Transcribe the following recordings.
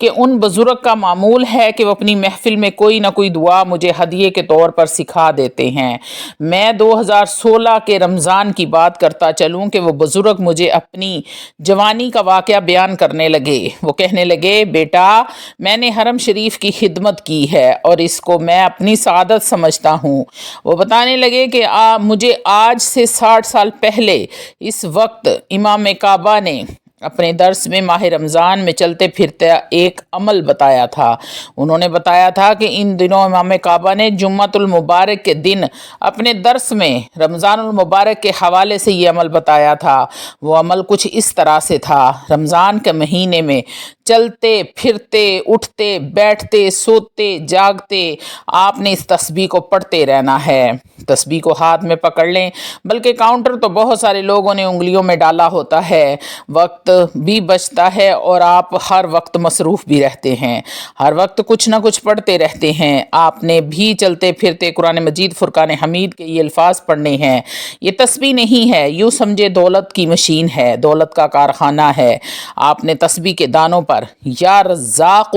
کہ ان بزرگ کا معمول ہے کہ وہ اپنی محفل میں کوئی نہ کوئی دعا مجھے ہدیے کے طور پر سکھا دیتے ہیں۔ میں 2016 کے رمضان کی بات کرتا چلوں کہ وہ بزرگ مجھے اپنی جوانی کا واقعہ بیان کرنے لگے۔ وہ کہنے لگے، بیٹا میں نے حرم شریف کی خدمت کی ہے اور اس کو میں اپنی سعادت سمجھتا ہوں۔ وہ بتانے لگے کہ مجھے آج سے 60 سال پہلے اس وقت امام کعبہ نے اپنے درس میں ماہ رمضان میں چلتے پھرتے ایک عمل بتایا تھا۔ انہوں نے بتایا تھا کہ ان دنوں امام کعبہ نے جمعۃ المبارک کے دن اپنے درس میں رمضان المبارک کے حوالے سے یہ عمل بتایا تھا۔ وہ عمل کچھ اس طرح سے تھا، رمضان کے مہینے میں چلتے پھرتے اٹھتے بیٹھتے سوتے جاگتے آپ نے اس تسبیح کو پڑھتے رہنا ہے۔ تسبیح کو ہاتھ میں پکڑ لیں، بلکہ کاؤنٹر تو بہت سارے لوگوں نے انگلیوں میں ڈالا ہوتا ہے، وقت بھی بچتا ہے اور آپ ہر وقت مصروف بھی رہتے ہیں، ہر وقت کچھ نہ کچھ پڑھتے رہتے ہیں۔ آپ نے بھی چلتے پھرتے قرآن مجید فرقان حمید کے یہ الفاظ پڑھنے ہیں۔ یہ تسبیح نہیں ہے، یوں سمجھے دولت کی مشین ہے، دولت کا کارخانہ ہے۔ آپ نے تسبیح کے دانوں پر یا رزاق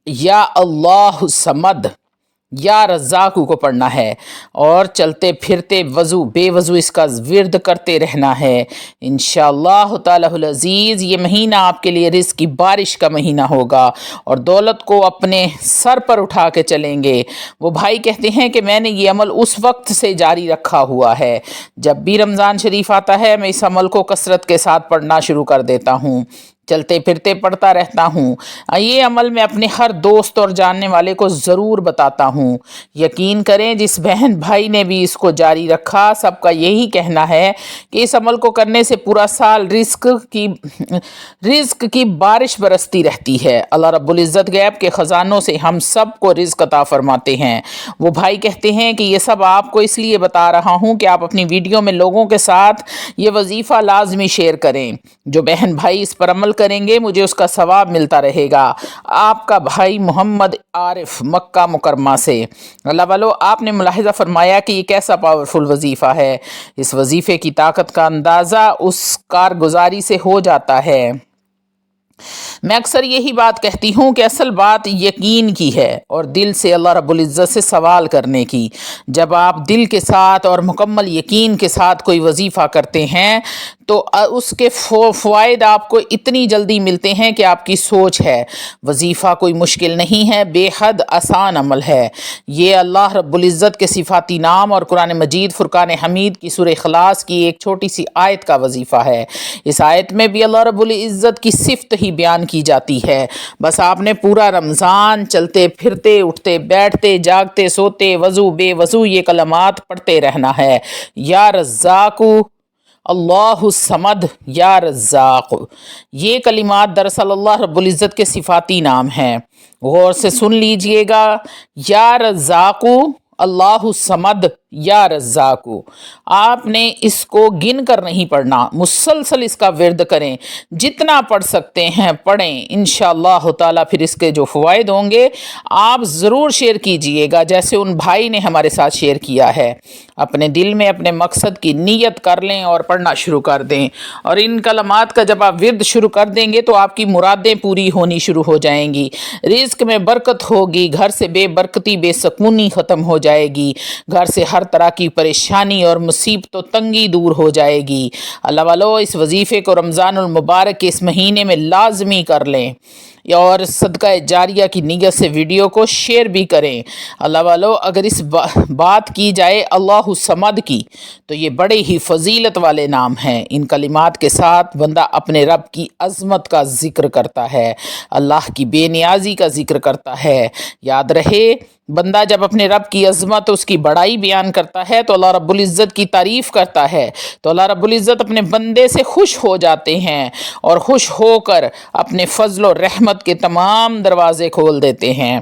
یا اللہ صمد یا رزاق کو پڑھنا ہے اور چلتے پھرتے وضو بے وضو اس کا ورد کرتے رہنا ہے۔ انشاءاللہ تعالی العزیز یہ مہینہ آپ کے لیے رزق کی بارش کا مہینہ ہوگا اور دولت کو اپنے سر پر اٹھا کے چلیں گے۔ وہ بھائی کہتے ہیں کہ میں نے یہ عمل اس وقت سے جاری رکھا ہوا ہے، جب بھی رمضان شریف آتا ہے میں اس عمل کو کثرت کے ساتھ پڑھنا شروع کر دیتا ہوں، چلتے پھرتے پڑھتا رہتا ہوں۔ یہ عمل میں اپنے ہر دوست اور جاننے والے کو ضرور بتاتا ہوں۔ یقین کریں جس بہن بھائی نے بھی اس کو جاری رکھا، سب کا یہی کہنا ہے کہ اس عمل کو کرنے سے پورا سال رزق کی بارش برستی رہتی ہے۔ اللہ رب العزت غیب کے خزانوں سے ہم سب کو رزق عطا فرماتے ہیں۔ وہ بھائی کہتے ہیں کہ یہ سب آپ کو اس لیے بتا رہا ہوں کہ آپ اپنی ویڈیو میں لوگوں کے ساتھ یہ وظیفہ لازمی شیئر کریں۔ جو بہن بھائی اس پر عمل کریں گے مجھے اس کا ثواب ملتا رہے گا۔ آپ کا بھائی محمد عارف، مکہ مکرمہ سے۔ اللہ والو، آپ نے ملاحظہ فرمایا کہ یہ کیسا پاورفل وظیفہ ہے۔ اس وظیفے کی طاقت کا اندازہ اس کارگزاری سے ہو جاتا ہے۔ میں اکثر یہی بات کہتی ہوں کہ اصل بات یقین کی ہے اور دل سے اللہ رب العزت سے سوال کرنے کی۔ جب آپ دل کے ساتھ اور مکمل یقین کے ساتھ کوئی وظیفہ کرتے ہیں تو اس کے فوائد آپ کو اتنی جلدی ملتے ہیں کہ آپ کی سوچ ہے۔ وظیفہ کوئی مشکل نہیں ہے، بے حد آسان عمل ہے۔ یہ اللہ رب العزت کے صفاتی نام اور قرآن مجید فرقان حمید کی سورہ اخلاص کی ایک چھوٹی سی آیت کا وظیفہ ہے۔ اس آیت میں بھی اللہ رب العزت کی صفت ہی بیان کی جاتی ہے۔ بس آپ نے پورا رمضان چلتے پھرتے اٹھتے بیٹھتے جاگتے سوتے وضو بے وضو یہ کلمات پڑھتے رہنا ہے۔ یا رزاق اللہ الصمد یا رزاق، یہ کلمات دراصل اللہ رب العزت کے صفاتی نام ہیں۔ غور سے سن لیجئے گا، یا رزاق اللہ الصمد یا رزاق، آپ نے اس کو گن کر نہیں پڑھنا، مسلسل اس کا ورد کریں، جتنا پڑھ سکتے ہیں پڑھیں۔ انشاءاللہ تعالیٰ پھر اس کے جو فوائد ہوں گے آپ ضرور شیئر کیجئے گا، جیسے ان بھائی نے ہمارے ساتھ شیئر کیا ہے۔ اپنے دل میں اپنے مقصد کی نیت کر لیں اور پڑھنا شروع کر دیں، اور ان کلمات کا جب آپ ورد شروع کر دیں گے تو آپ کی مرادیں پوری ہونی شروع ہو جائیں گی، رزق میں برکت ہوگی، گھر سے بے برکتی بے سکونی ختم ہو جائے گی، گھر سے ہر طرح کی پریشانی اور مصیبت و تنگی دور ہو جائے گی۔ اللہ والو، اس وظیفے کو رمضان المبارک کے اس مہینے میں لازمی کر لیں اور صدقہ جاریہ کی نیت سے ویڈیو کو شیئر بھی کریں۔ اللہ والو، اگر اس بات کی جائے اللہ الصمد کی تو یہ بڑے ہی فضیلت والے نام ہیں۔ ان کلمات کے ساتھ بندہ اپنے رب کی عظمت کا ذکر کرتا ہے، اللہ کی بے نیازی کا ذکر کرتا ہے۔ یاد رہے، بندہ جب اپنے رب کی عظمت اس کی بڑائی بیان کرتا ہے تو اللہ رب العزت کی تعریف کرتا ہے، تو اللہ رب العزت اپنے بندے سے خوش ہو جاتے ہیں اور خوش ہو کر اپنے فضل و رحمت کے تمام دروازے کھول دیتے ہیں۔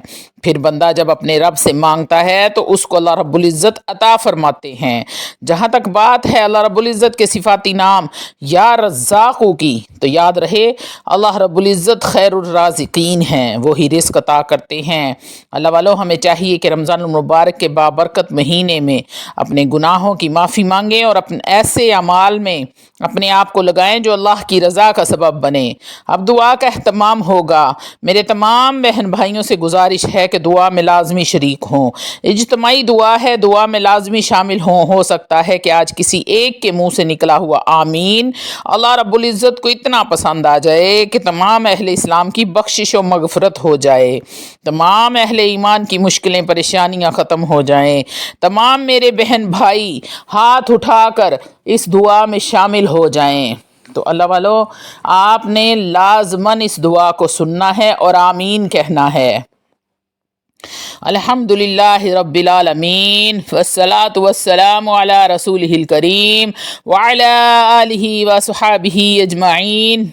پھر بندہ جب اپنے رب سے مانگتا ہے تو اس کو اللہ رب العزت عطا فرماتے ہیں۔ جہاں تک بات ہے اللہ رب العزت کے صفاتی نام یا رزاقو کی، تو یاد رہے اللہ رب العزت خیر الرازقین ہیں، وہی رزق عطا کرتے ہیں۔ اللہ والو، ہمیں چاہیے کہ رمضان المبارک کے بابرکت مہینے میں اپنے گناہوں کی معافی مانگیں اور اپنے ایسے اعمال میں اپنے آپ کو لگائیں جو اللہ کی رضا کا سبب بنے۔ اب دعا کا اہتمام ہوگا۔ میرے تمام بہن بھائیوں سے گزارش ہے کہ دعا میں لازمی شریک ہوں۔ اجتماعی دعا ہے، دعا میں لازمی شامل ہوں۔ ہو سکتا ہے کہ آج کسی ایک کے منہ سے نکلا ہوا آمین اللہ رب العزت کو اتنا پسند آ جائے کہ تمام اہل اسلام کی بخشش و مغفرت ہو جائے، تمام اہل ایمان کی مشکلیں پریشانیاں ختم ہو جائیں۔ تمام میرے بہن بھائی ہاتھ اٹھا کر اس دعا میں شامل ہو جائیں۔ تو اللہ والو، آپ نے لازماً اس دعا کو سننا ہے اور آمین کہنا ہے۔ الحمدللہ رب العالمین والصلاة والسلام علی رسولہ الکریم وعلی آلہ وصحابہ اجمعین۔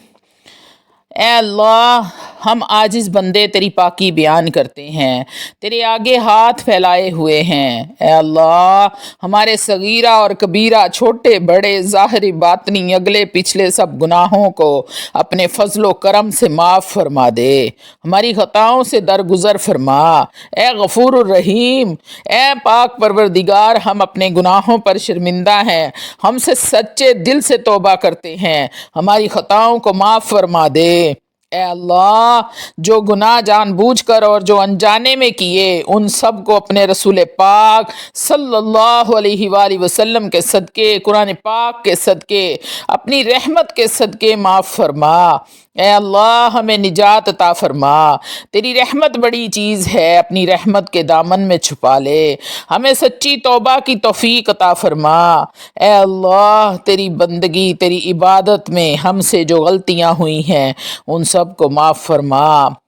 اے اللہ، ہم عاجز بندے تیری پاکی بیان کرتے ہیں، تیرے آگے ہاتھ پھیلائے ہوئے ہیں۔ اے اللہ، ہمارے صغیرہ اور کبیرہ، چھوٹے بڑے، ظاہری باطنی، اگلے پچھلے سب گناہوں کو اپنے فضل و کرم سے معاف فرما دے، ہماری خطاؤں سے درگزر فرما۔ اے غفور الرحیم، اے پاک پروردگار، ہم اپنے گناہوں پر شرمندہ ہیں، ہم سے سچے دل سے توبہ کرتے ہیں، ہماری خطاؤں کو معاف فرما دے۔ اے اللہ، جو گناہ جان بوجھ کر اور جو انجانے میں کیے، ان سب کو اپنے رسول پاک صلی اللہ علیہ وآلہ وسلم کے صدقے، قرآن پاک کے صدقے، اپنی رحمت کے صدقے معاف فرما۔ اے اللہ، ہمیں نجات عطا فرما، تیری رحمت بڑی چیز ہے، اپنی رحمت کے دامن میں چھپا لے، ہمیں سچی توبہ کی توفیق عطا فرما۔ اے اللہ، تیری بندگی، تیری عبادت میں ہم سے جو غلطیاں ہوئی ہیں ان سب کو معاف فرما۔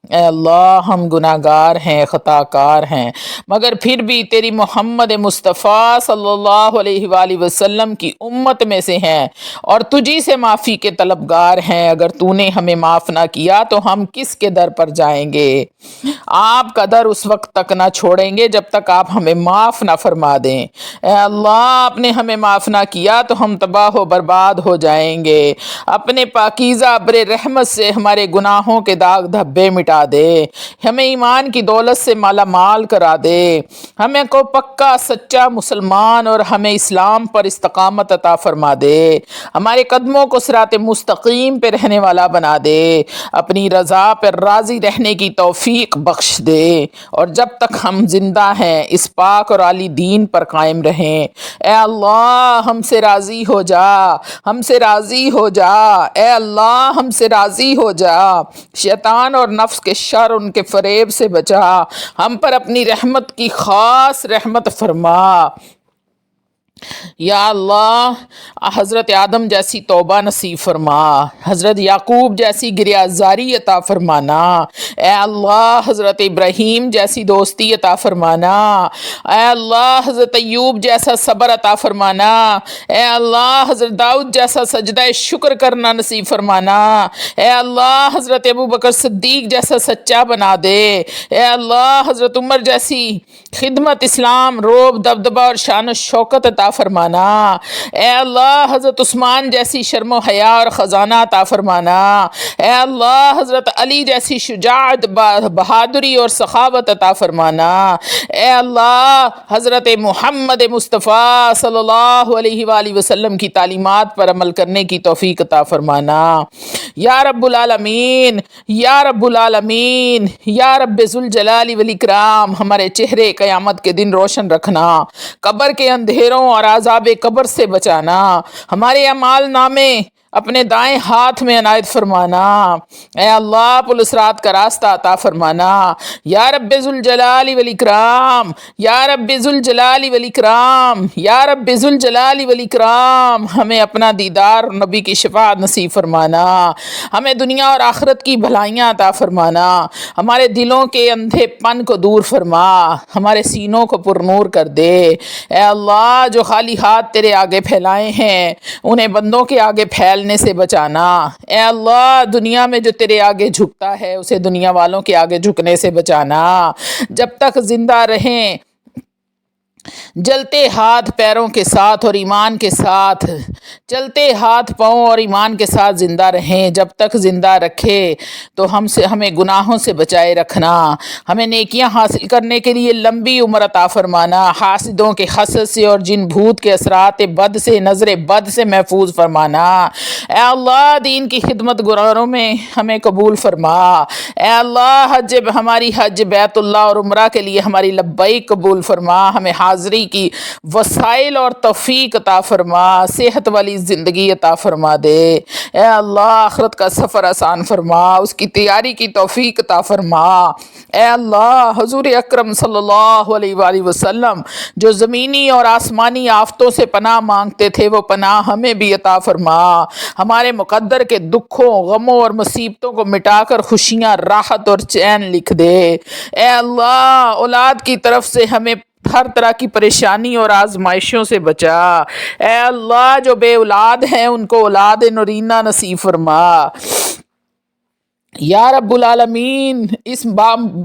اے اللہ، ہم گناہ گار ہیں، خطا کار ہیں، مگر پھر بھی تیری محمد مصطفیٰ صلی اللہ علیہ وآلہ وسلم کی امت میں سے ہیں اور تجھی سے معافی کے طلبگار ہیں۔ اگر تو نے ہمیں معاف نہ کیا تو ہم کس کے در پر جائیں گے؟ آپ کا در اس وقت تک نہ چھوڑیں گے جب تک آپ ہمیں معاف نہ فرما دیں۔ اے اللہ، آپ نے ہمیں معاف نہ کیا تو ہم تباہ و برباد ہو جائیں گے۔ اپنے پاکیزہ ابر رحمت سے ہمارے گناہوں کے داغ دھبے مٹا دے، ہمیں ایمان کی دولت سے مالا مال کرا دے، ہمیں کو پکا سچا مسلمان اور ہمیں اسلام پر استقامت عطا فرما دے، ہمارے قدموں کو صراط مستقیم پہ رہنے والا بنا دے، اپنی رضا پر راضی رہنے کی توفیق بخش دے، اور جب تک ہم زندہ ہیں اس پاک اور عالی دین پر قائم رہیں۔ اے اللہ، ہم سے راضی ہو جا، ہم سے راضی ہو جا، اے اللہ، ہم سے راضی ہو جا، شیطان اور نفس کے شر، ان کے فریب سے بچا، ہم پر اپنی رحمت کی خاص رحمت فرما۔ یا اللہ، حضرت آدم جیسی توبہ نصیب فرما، حضرت یعقوب جیسی گریازاری عطا فرمانا، اے اللہ حضرت ابراہیم جیسی دوستی عطا فرمانا، اے اللہ حضرت ایوب جیسا صبر عطا فرمانا، اے اللہ حضرت داؤد جیسا سجدہ شکر کرنا نصیب فرمانا، اے اللہ حضرت ابوبکر صدیق جیسا سچا بنا دے، اے اللہ حضرت عمر جیسی خدمت، اسلام، روب، دبدبہ اور شان و شوکت عطا فرمانا، اے اللہ حضرت عثمان جیسی شرم و حیا اور خزانہ عطا فرمانا، اے اللہ حضرت علی جیسی شجاعت، بہادری اور سخاوت عطا فرمانا، اے اللہ حضرت محمد مصطفیٰ صلی اللہ علیہ وآلہ وسلم کی تعلیمات پر عمل کرنے کی توفیق عطا فرمانا۔ یا رب العالمین، یا رب العالمین، یا رب ذوالجلال والاکرام، ہمارے چہرے قیامت کے دن روشن رکھنا، قبر کے اندھیروں اور عذاب قبر سے بچانا، ہمارے اعمال نامے اپنے دائیں ہاتھ میں عنایت فرمانا، اے اللہ پلسرات کا راستہ عطا فرمانا، یا رب ذوالجلال والاکرام، یا رب ذوالجلال والاکرام، یا رب ذوالجلال والاکرام، ہمیں اپنا دیدار نبی کی شفاعت نصیب فرمانا، ہمیں دنیا اور آخرت کی بھلائیاں عطا فرمانا، ہمارے دلوں کے اندھے پن کو دور فرما، ہمارے سینوں کو پرنور کر دے، اے اللہ جو خالی ہاتھ تیرے آگے پھیلائے ہیں انہیں بندوں کے آگے پھیل جلنے سے بچانا۔ اے اللہ دنیا میں جو تیرے آگے جھکتا ہے اسے دنیا والوں کے آگے جھکنے سے بچانا۔ جب تک زندہ رہیں جلتے ہاتھ پیروں کے ساتھ اور ایمان کے ساتھ، چلتے ہاتھ پاؤں اور ایمان کے ساتھ زندہ رہیں۔ جب تک زندہ رکھے تو ہمیں گناہوں سے بچائے رکھنا، ہمیں نیکیاں حاصل کرنے کے لیے لمبی عمر عطا فرمانا، حاسدوں کے حسد سے اور جن بھوت کے اثرات بد سے، نظر بد سے محفوظ فرمانا۔ اے اللہ دین کی خدمت گزاروں میں ہمیں قبول فرما۔ اے اللہ ہماری حج بیت اللہ اور عمرہ کے لیے ہماری لبیک قبول فرما، ہمیں حاضری کی وسائل اور توفیق عطا فرما، صحت والی زندگی عطا فرما دے۔ اے اللہ آخرت کا سفر آسان فرما، اس کی تیاری کی توفیق عطا فرما۔ اے اللہ حضور اکرم صلی اللہ علیہ وآلہ وسلم جو زمینی اور آسمانی آفتوں سے پناہ مانگتے تھے وہ پناہ ہمیں بھی عطا فرما، ہمارے مقدر کے دکھوں غموں اور مصیبتوں کو مٹا کر خوشیاں راحت اور چین لکھ دے۔ اے اللہ اولاد کی طرف سے ہمیں ہر طرح کی پریشانی اور آزمائشوں سے بچا۔ اے اللہ جو بے اولاد ہیں ان کو اولاد نرینہ نصیب فرما۔ یا رب العالمین اس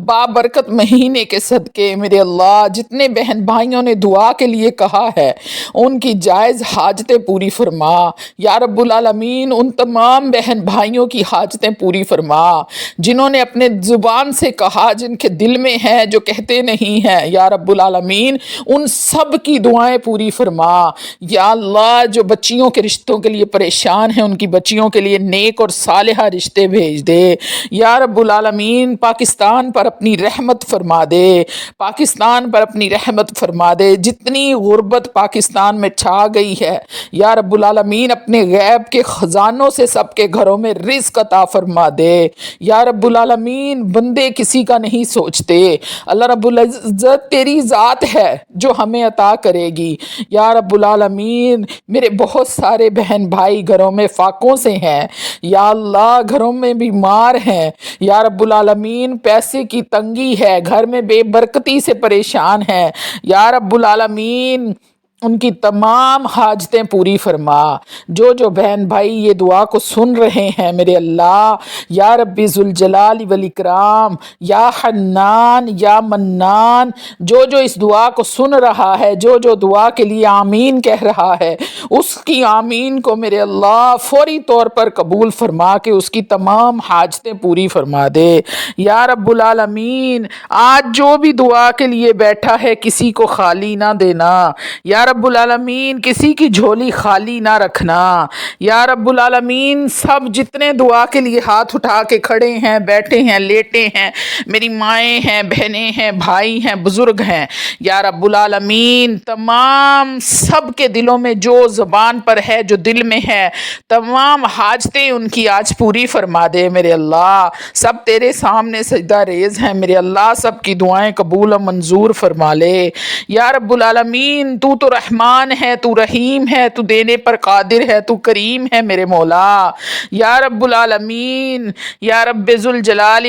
بابرکت مہینے کے صدقے میرے اللہ جتنے بہن بھائیوں نے دعا کے لیے کہا ہے ان کی جائز حاجتیں پوری فرما۔ یا رب العالمین ان تمام بہن بھائیوں کی حاجتیں پوری فرما جنہوں نے اپنے زبان سے کہا، جن کے دل میں ہے جو کہتے نہیں ہیں۔ یا رب العالمین ان سب کی دعائیں پوری فرما۔ یا اللہ جو بچیوں کے رشتوں کے لیے پریشان ہیں ان کی بچیوں کے لیے نیک اور صالحہ رشتے بھیج دے۔ یا رب العالمین پاکستان پر اپنی رحمت فرما دے، پاکستان پر اپنی رحمت فرما دے۔ جتنی غربت پاکستان میں چھا گئی ہے یا رب العالمین اپنے غیب کے خزانوں سے سب کے گھروں میں رزق عطا فرما دے۔ یا رب العالمین بندے کسی کا نہیں سوچتے، اللہ رب العزت تیری ذات ہے جو ہمیں عطا کرے گی۔ یا رب العالمین میرے بہت سارے بہن بھائی گھروں میں فاقوں سے ہیں، یا اللہ گھروں میں بیمار ہیں، یا رب العالمین پیسے کی تنگی ہے، گھر میں بے برکتی سے پریشان ہیں۔ یا رب العالمین ان کی تمام حاجتیں پوری فرما۔ جو بہن بھائی یہ دعا کو سن رہے ہیں میرے اللہ، یا رب ذوالجلال والاکرام، یا حنان یا منان، جو اس دعا کو سن رہا ہے، جو دعا کے لیے آمین کہہ رہا ہے، اس کی آمین کو میرے اللہ فوری طور پر قبول فرما کے اس کی تمام حاجتیں پوری فرما دے۔ یا رب العالمین آج جو بھی دعا کے لیے بیٹھا ہے کسی کو خالی نہ دینا، یا رب العالمین کسی کی جھولی خالی نہ رکھنا۔ یا رب العالمین سب جتنے دعا کے لیے ہاتھ اٹھا کے کھڑے ہیں، بیٹھے ہیں، لیٹے ہیں، میری مائیں ہیں، بہنیں ہیں، بھائی ہیں، بزرگ ہیں، یا رب العالمین تمام سب کے دلوں میں جو زبان پر ہے، جو دل میں ہے، تمام حاجتیں ان کی آج پوری فرما دے میرے اللہ۔ سب تیرے سامنے سجدہ ریز ہیں میرے اللہ، سب کی دعائیں قبول و منظور فرما لے۔ یا رب العالمین تو رحمان ہے، تو رحیم ہے، تو دینے پر قادر ہے، تو کریم ہے میرے مولا۔ یا رب العالمین یا رب ذوالجلال